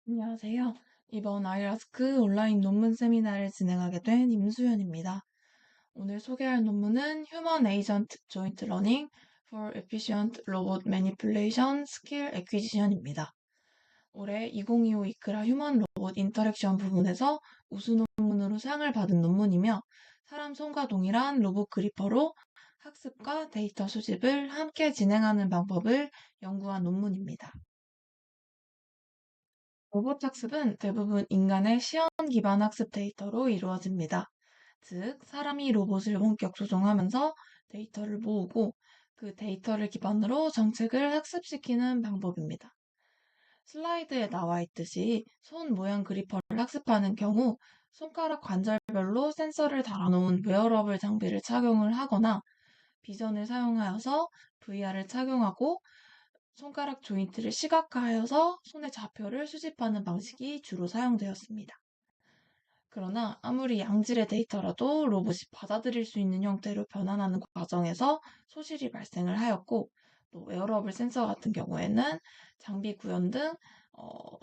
안녕하세요. 이번 아이라스크 온라인 논문 세미나를 진행하게 된 임수연입니다. 오늘 소개할 논문은 Human Agent Joint Learning for Efficient Robot Manipulation Skill Acquisition입니다. 올해 2025 이크라 휴먼 로봇 인터랙션 부분에서 우수 논문으로 상을 받은 논문이며 사람 손과 동일한 로봇 그리퍼로 학습과 데이터 수집을 함께 진행하는 방법을 연구한 논문입니다. 로봇 학습은 대부분 인간의 시험 기반 학습 데이터로 이루어집니다. 즉, 사람이 로봇을 원격 조종하면서 데이터를 모으고 그 데이터를 기반으로 정책을 학습시키는 방법입니다. 슬라이드에 나와 있듯이 손 모양 그리퍼를 학습하는 경우 손가락 관절별로 센서를 달아놓은 웨어러블 장비를 착용을 하거나 비전을 사용하여서 VR을 착용하고 손가락 조인트를 시각화하여서 손의 좌표를 수집하는 방식이 주로 사용되었습니다. 그러나 아무리 양질의 데이터라도 로봇이 받아들일 수 있는 형태로 변환하는 과정에서 소실이 발생을 하였고, 또 웨어러블 센서 같은 경우에는 장비 구현 등 어,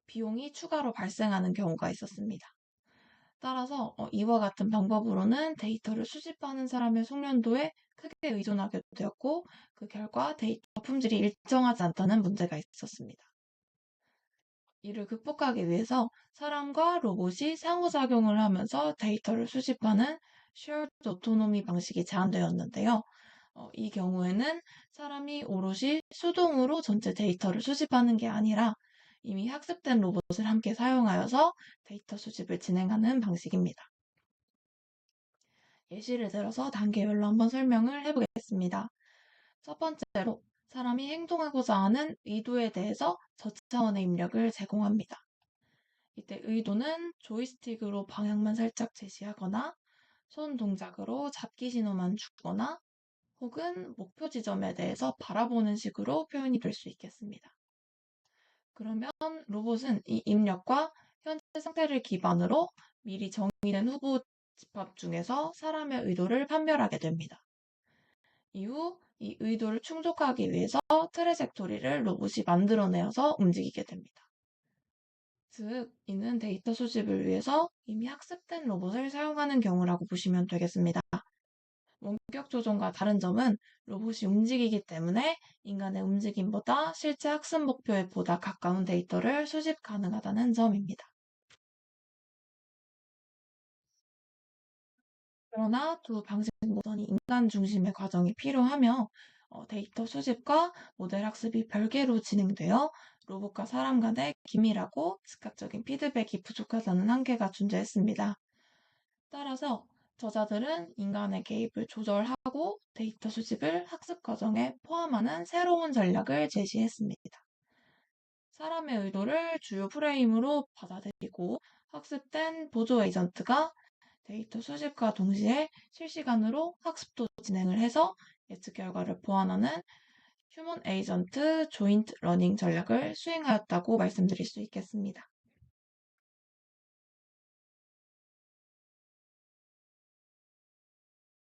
비용이 추가로 발생하는 경우가 있었습니다. 따라서 이와 같은 방법으로는 데이터를 수집하는 사람의 숙련도에 크게 의존하게 되었고, 그 결과 데이터 품질이 일정하지 않다는 문제가 있었습니다. 이를 극복하기 위해서 사람과 로봇이 상호작용을 하면서 데이터를 수집하는 Shared Autonomy 방식이 제안되었는데요. 이 경우에는 사람이 오롯이 수동으로 전체 데이터를 수집하는 게 아니라 이미 학습된 로봇을 함께 사용하여서 데이터 수집을 진행하는 방식입니다. 예시를 들어서 단계별로 한번 설명을 해보겠습니다. 첫 번째로 사람이 행동하고자 하는 의도에 대해서 저차원의 입력을 제공합니다. 이때 의도는 조이스틱으로 방향만 살짝 제시하거나 손 동작으로 잡기 신호만 주거나 혹은 목표 지점에 대해서 바라보는 식으로 표현이 될 수 있겠습니다. 그러면 로봇은 이 입력과 현재 상태를 기반으로 미리 정의된 후보 집합 중에서 사람의 의도를 판별하게 됩니다. 이후 이 의도를 충족하기 위해서 트레젝토리를 로봇이 만들어내어서 움직이게 됩니다. 즉, 이는 데이터 수집을 위해서 이미 학습된 로봇을 사용하는 경우라고 보시면 되겠습니다. 원격 조종과 다른 점은 로봇이 움직이기 때문에 인간의 움직임보다 실제 학습 목표에 보다 가까운 데이터를 수집 가능하다는 점입니다. 그러나 두 방식 모두는 인간 중심의 과정이 필요하며 데이터 수집과 모델 학습이 별개로 진행되어 로봇과 사람 간의 긴밀하고 즉각적인 피드백이 부족하다는 한계가 존재했습니다. 따라서 저자들은 인간의 개입을 조절하고 데이터 수집을 학습 과정에 포함하는 새로운 전략을 제시했습니다. 사람의 의도를 주요 프레임으로 받아들이고 학습된 보조 에이전트가 데이터 수집과 동시에 실시간으로 학습도 진행을 해서 예측 결과를 보완하는 휴먼 에이전트 조인트 러닝 전략을 수행하였다고 말씀드릴 수 있겠습니다.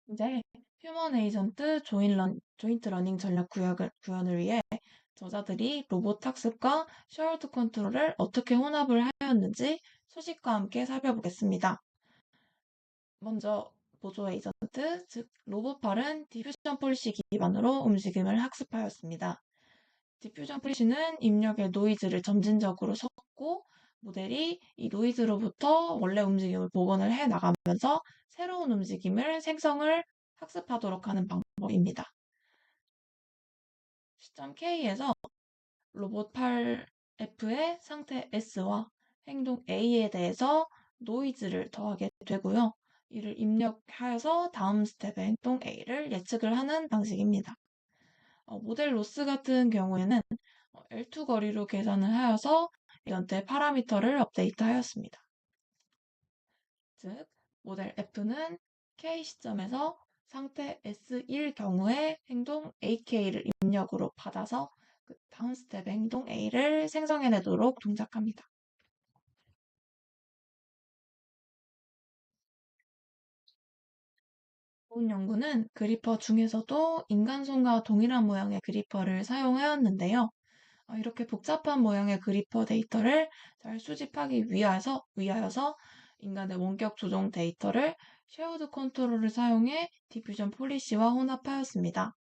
이제 휴먼 에이전트 조인트 러닝 전략 구현을 위해 저자들이 로봇 학습과 쉐어드 컨트롤을 어떻게 혼합을 하였는지 소식과 함께 살펴보겠습니다. 먼저 보조 에이전트, 즉 로봇팔은 디퓨전 폴리시 기반으로 움직임을 학습하였습니다. 디퓨전 폴리시는 입력의 노이즈를 점진적으로 섞고 모델이 이 노이즈로부터 원래 움직임을 복원을 해 나가면서 새로운 움직임을 생성을 학습하도록 하는 방법입니다. 시점 K에서 로봇 8F의 상태 S와 행동 A에 대해서 노이즈를 더하게 되고요. 이를 입력하여서 다음 스텝의 행동 A를 예측을 하는 방식입니다. 모델 로스 같은 경우에는 L2 거리로 계산을 하여서 이전대 파라미터를 업데이트하였습니다. 즉, 모델 F는 K 시점에서 상태 S1 경우에 행동 AK를 입력으로 받아서 그 다음 스텝의 행동 A를 생성해내도록 동작합니다. 본 연구는 그리퍼 중에서도 인간 손과 동일한 모양의 그리퍼를 사용하였는데요. 이렇게 복잡한 모양의 그리퍼 데이터를 잘 수집하기 위하여서 인간의 원격 조종 데이터를 쉐어드 컨트롤을 사용해 디퓨전 폴리시와 혼합하였습니다.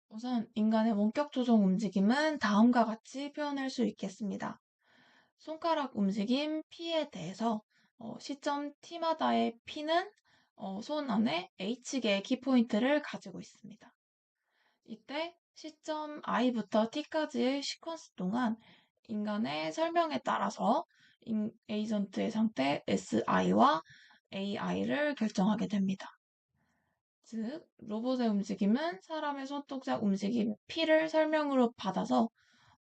우선 인간의 원격 조종 움직임은 다음과 같이 표현할 수 있겠습니다. 손가락 움직임 P에 대해서 시점 T마다의 P는 손 안에 H개의 키포인트를 가지고 있습니다. 이때 시점 i부터 t까지의 시퀀스 동안 인간의 설명에 따라서 에이전트의 상태 si와 ai를 결정하게 됩니다. 즉, 로봇의 움직임은 사람의 손동작 움직임 P를 설명으로 받아서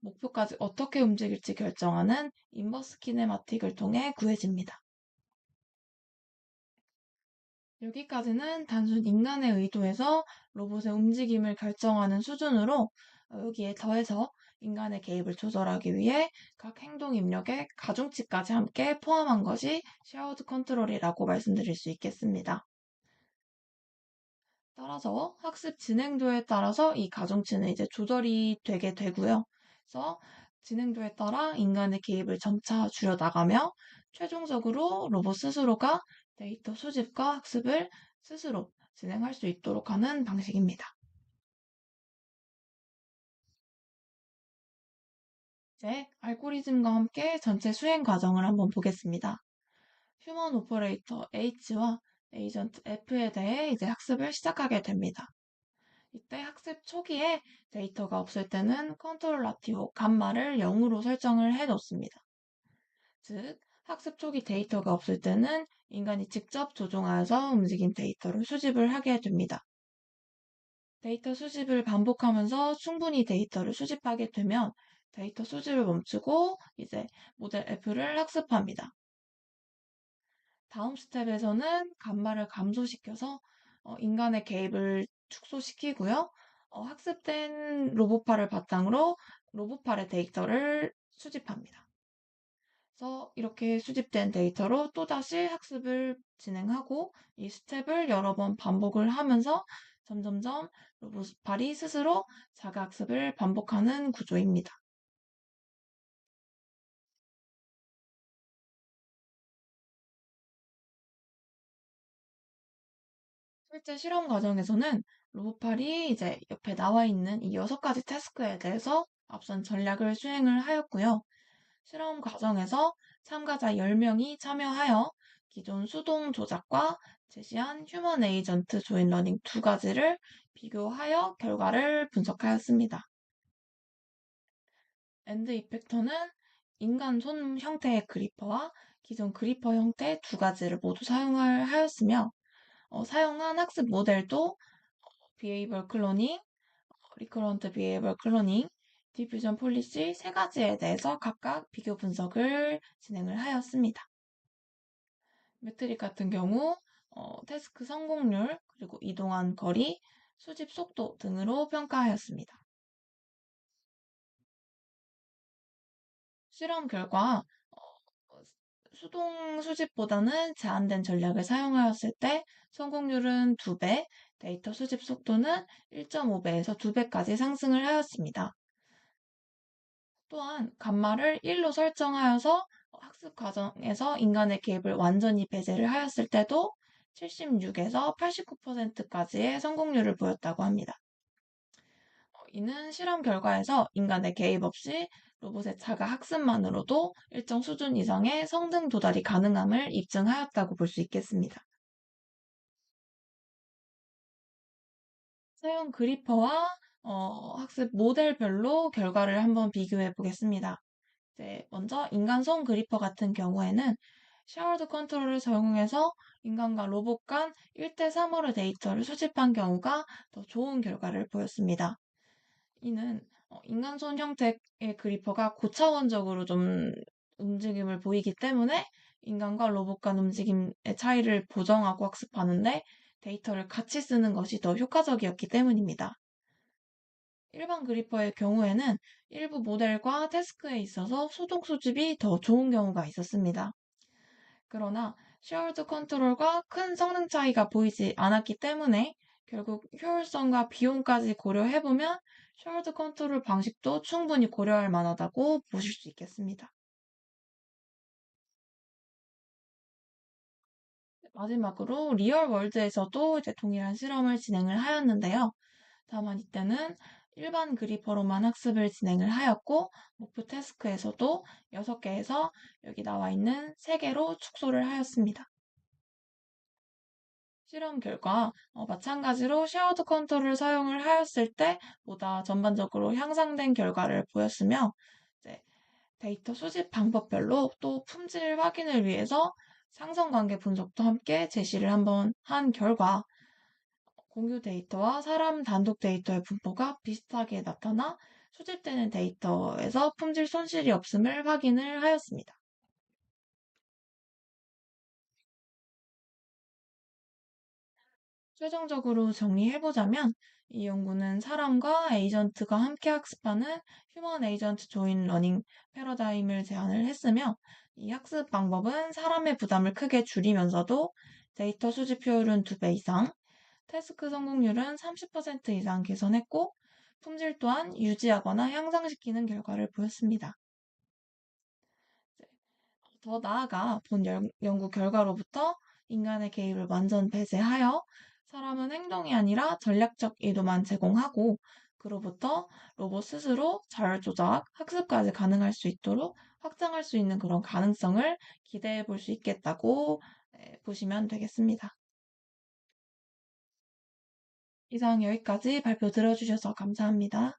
목표까지 어떻게 움직일지 결정하는 인버스 키네마틱을 통해 구해집니다. 여기까지는 단순 인간의 의도에서 로봇의 움직임을 결정하는 수준으로 여기에 더해서 인간의 개입을 조절하기 위해 각 행동 입력에 가중치까지 함께 포함한 것이 쉐어드 컨트롤이라고 말씀드릴 수 있겠습니다. 따라서 학습 진행도에 따라서 이 가중치는 이제 조절이 되게 되고요. 그래서 진행도에 따라 인간의 개입을 점차 줄여나가며 최종적으로 로봇 스스로가 데이터 수집과 학습을 스스로 진행할 수 있도록 하는 방식입니다. 이제 알고리즘과 함께 전체 수행 과정을 한번 보겠습니다. 휴먼 오퍼레이터 H와 에이전트 F에 대해 이제 학습을 시작하게 됩니다. 이때 학습 초기에 데이터가 없을 때는 컨트롤 라티오 감마를 0으로 설정을 해 놓습니다. 즉, 학습 초기 데이터가 없을 때는 인간이 직접 조종하여서 움직임 데이터를 수집을 하게 됩니다. 데이터 수집을 반복하면서 충분히 데이터를 수집하게 되면 데이터 수집을 멈추고 이제 모델 F를 학습합니다. 다음 스텝에서는 감마를 감소시켜서 인간의 개입을 축소시키고요. 학습된 로봇팔을 바탕으로 로봇팔의 데이터를 수집합니다. 그래서 이렇게 수집된 데이터로 또다시 학습을 진행하고 이 스텝을 여러 번 반복을 하면서 점점점 로봇팔이 스스로 자가학습을 반복하는 구조입니다. 실제 실험 과정에서는 로봇팔이 이제 옆에 나와 있는 이 6가지 태스크에 대해서 앞선 전략을 수행을 하였고요. 실험 과정에서 참가자 10명이 참여하여 기존 수동 조작과 제시한 휴먼 에이전트 조인 러닝 두 가지를 비교하여 결과를 분석하였습니다. 엔드 이펙터는 인간 손 형태의 그리퍼와 기존 그리퍼 형태 두 가지를 모두 사용을 하였으며 사용한 학습 모델도 비헤이벌 클로닝, 리커런트 비헤이벌 클로닝, 디퓨전 폴리시 세 가지에 대해서 각각 비교 분석을 진행을 하였습니다. 매트릭 같은 경우 태스크 성공률, 그리고 이동한 거리, 수집 속도 등으로 평가하였습니다. 실험 결과 수동 수집보다는 제한된 전략을 사용하였을 때 성공률은 2배, 데이터 수집 속도는 1.5배에서 2배까지 상승을 하였습니다. 또한 감마를 1로 설정하여서 학습 과정에서 인간의 개입을 완전히 배제를 하였을 때도 76에서 89%까지의 성공률을 보였다고 합니다. 이는 실험 결과에서 인간의 개입 없이 로봇의 자가 학습만으로도 일정 수준 이상의 성능 도달이 가능함을 입증하였다고 볼 수 있겠습니다. 사용 그리퍼와 학습 모델별로 결과를 한번 비교해 보겠습니다. 이제 먼저 인간 손 그리퍼 같은 경우에는 샤워드 컨트롤을 적용해서 인간과 로봇 간 1대3으로 데이터를 수집한 경우가 더 좋은 결과를 보였습니다. 이는 인간 손 형태의 그리퍼가 고차원적으로 좀 움직임을 보이기 때문에 인간과 로봇 간 움직임의 차이를 보정하고 학습하는데 데이터를 같이 쓰는 것이 더 효과적이었기 때문입니다. 일반 그리퍼의 경우에는 일부 모델과 태스크에 있어서 수동 수집이 더 좋은 경우가 있었습니다. 그러나 쉐어드 컨트롤과 큰 성능 차이가 보이지 않았기 때문에 결국 효율성과 비용까지 고려해보면 쉐어드 컨트롤 방식도 충분히 고려할 만하다고 보실 수 있겠습니다. 마지막으로 리얼 월드에서도 이제 동일한 실험을 진행을 하였는데요. 다만 이때는 일반 그리퍼로만 학습을 진행을 하였고, 목표 태스크에서도 6개에서 여기 나와 있는 3개로 축소를 하였습니다. 실험 결과 마찬가지로 쉐어드 컨트롤을 사용을 하였을 때 보다 전반적으로 향상된 결과를 보였으며, 이제 데이터 수집 방법별로 또 품질 확인을 위해서 상성관계 분석도 함께 제시를 한번 한 결과, 공유 데이터와 사람 단독 데이터의 분포가 비슷하게 나타나 수집되는 데이터에서 품질 손실이 없음을 확인을 하였습니다. 최종적으로 정리해보자면, 이 연구는 사람과 에이전트가 함께 학습하는 휴먼 에이전트 조인 러닝 패러다임을 제안을 했으며, 이 학습 방법은 사람의 부담을 크게 줄이면서도 데이터 수집 효율은 2배 이상, 태스크 성공률은 30% 이상 개선했고, 품질 또한 유지하거나 향상시키는 결과를 보였습니다. 더 나아가 본 연구 결과로부터 인간의 개입을 완전 배제하여 사람은 행동이 아니라 전략적 의도만 제공하고, 그로부터 로봇 스스로 자율 조작, 학습까지 가능할 수 있도록 확장할 수 있는 그런 가능성을 기대해 볼 수 있겠다고 보시면 되겠습니다. 이상 여기까지 발표 들어주셔서 감사합니다.